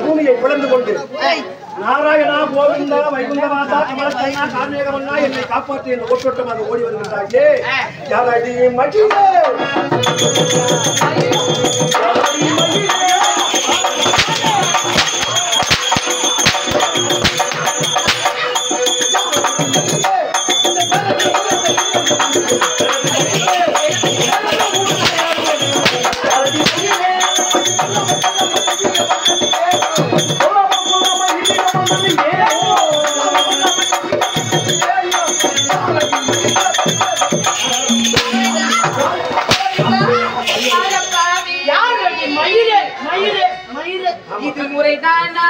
பூமியை பிளந்து கொண்டு நாராயணா கோவிந்தா வைகுண்டமாதா கமலத்தைனா கார்மேகமன்னா என்னை காப்பாற்று என்று ஓட்டோட்டமாக ஓடி வருகின்றாயே யாராடி மகிழே இது முறைதானா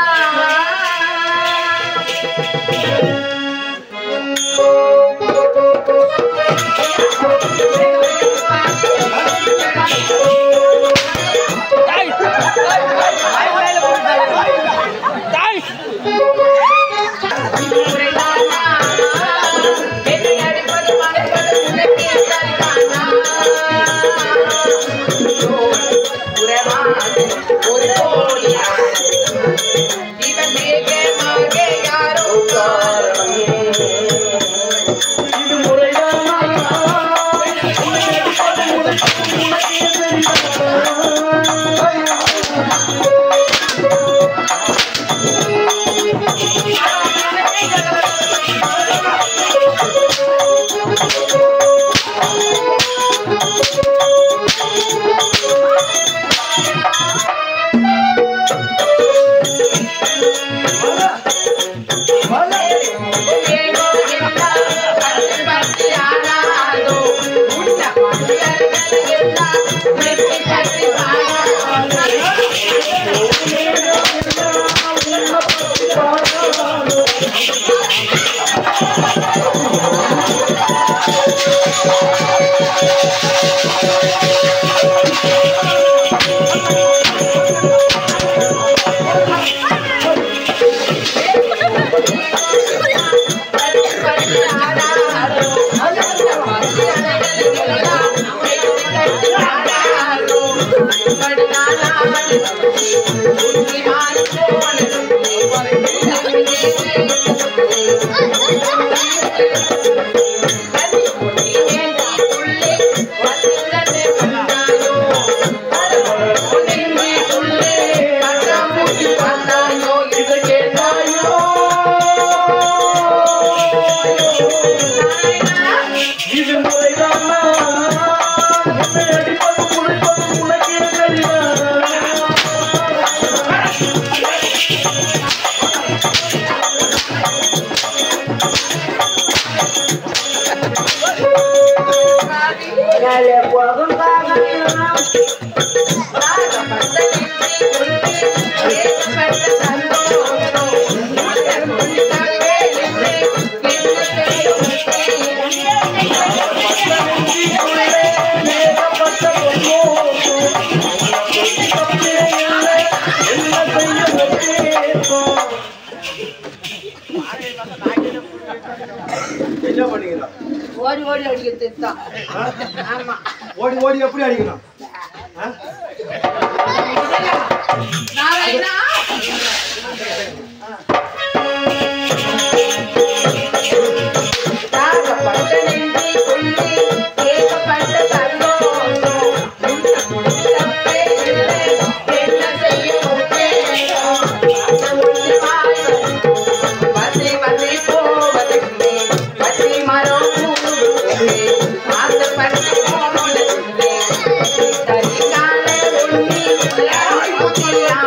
ஓடி ஓடி அடிக்கிறது ஆமா ஓடி ஓடி எப்படி அடிக்கணும் நாராயணா Yeah.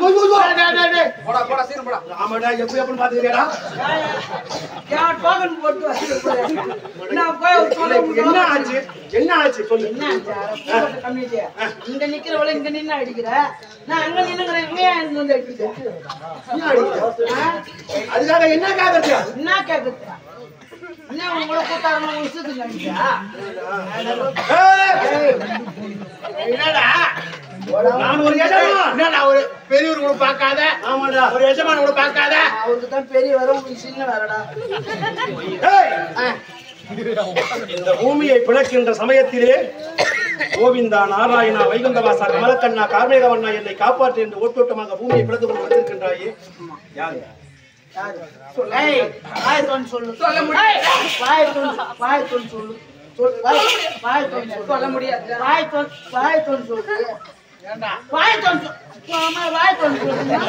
ஐயோ போடா போடா சீரும் போடா. ஆமாடா எப்படி எப்படின்னு பாத்துக்கிறியாடா யார் டோக்கன் போட்டு வச்சிருக்கேன் நான் போய் சொல்ல என்ன ஆச்சு என்ன ஆச்சு சொல்லு என்ன ஆச்சு கம்மிட்டே இங்க நிக்கிறவள இங்க நின்னு அடிக்குற நான் அங்க நின்னுங்கறேன் இங்க வந்து அடிக்குது என்ன அடிக்குது? அதுக்காக என்ன கேக்குறது என்ன கேக்குது என்ன உங்கள கூட்டாரமா உசுதுங்க அடிச்சா என்னடா நான் ஒரு எஜமான் என்னடா ஒரு பெரியவர் கூட பார்க்காத ஆமாடா ஒரு எஜமான கூட பார்க்காத அவருக்கு தான் பெரிய வர உங்களுக்கு சின்ன வரடா ஏய் இந்த பூமியை பிளக்கின்ற சமயத்திலே கோவிந்தா நாராயணா வைகுந்தவாசா கமலக்கண்ணா கார்மேகவண்ணா என்னை காப்பாற்று என்று ஓட்டோட்டமாக பூமியை பிளந்து கொண்டு வந்திருக்கின்றாயே யாரு ஏய் வாய் சொல்லு சொல்ல முடியாது வாய் சொல்லு சொல்ல முடியாது வாய் சொல்லு ஏண்டா வாய் சொல்லு மாமா வாய் சொல்லு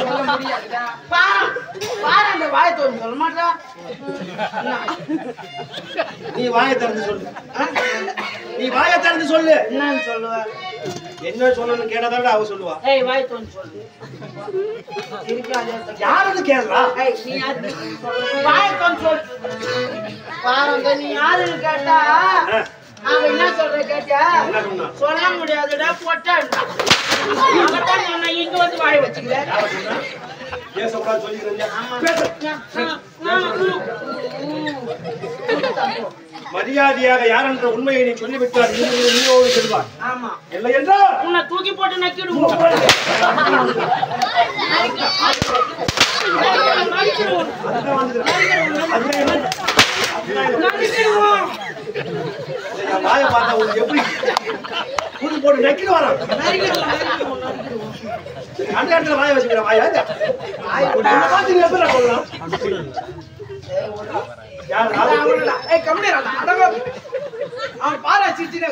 சொல்ல முடியாதுடா பாரு அந்த வாய் சொல்லு சொல்ல மாட்டா நீ வாயை திறந்து சொல்லு நீ வாயை திறந்து சொல்லு என்னன்னு சொல்லுவ என்ன சொல்லணும்னு கேட்டதால அவ சொல்லுவா ஏய் வாய் சொல்லு இருக்காதே யாருன்னு கேளுடா ஏய் நீ யாரு வாய் சொல்லு பாருங்க நீ யாருன்னு கேட்டா அவன் என்ன சொல்ற கேட்டியா என்ன சொன்னா சொல்ல முடியாதுடா போட்டான் அவதான் நான் இங்க வந்து வாய் வச்சுக்கிறேன் பேசக்கூடாது சொல்லிக்கிறேன் மரியாதையாக யார் என்ற உண்மையை நீ சொல்லிவிட்டார் நீயோடு செல்வார் ஆமா இல்லை என்றால் உன்னை தூக்கி போட்டு நக்கிடுவோம் வாயை பார்த்தா உங்களுக்கு எப்படி கூட்டு போட்டு நக்கிட்டு வரான் அந்த இடத்துல வாயை வச்சுக்கிற வாயா பார்த்து நீ எப்படி சொல்லலாம் யார் அவன் பாரா சிரிச்சுனே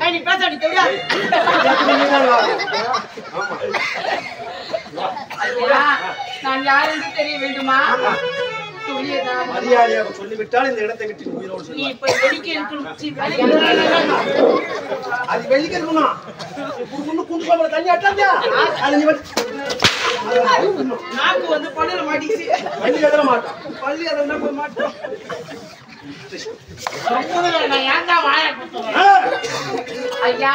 நீ பேசாடி தெரியாது நான் யார் என்று தெரிய வேண்டுமா மரியாதையாக சொல்லிவிட்டால் இந்த இடத்தை விட்டு உயிரோடு நீ செல்வார் இப்ப வெளிக்க இருக்கணும் அது வெளிக்க இருக்கணும் குண்டு தண்ணி அட்டாந்தியா அது நீ நாக்கு வந்து பள்ளியில மாட்டிச்சு வண்டி எதிர மாட்டான் பள்ளி அதை போய் மாட்டோம் நான் ஏன்டா வாயை குத்துவேன் ஆ! ஐயா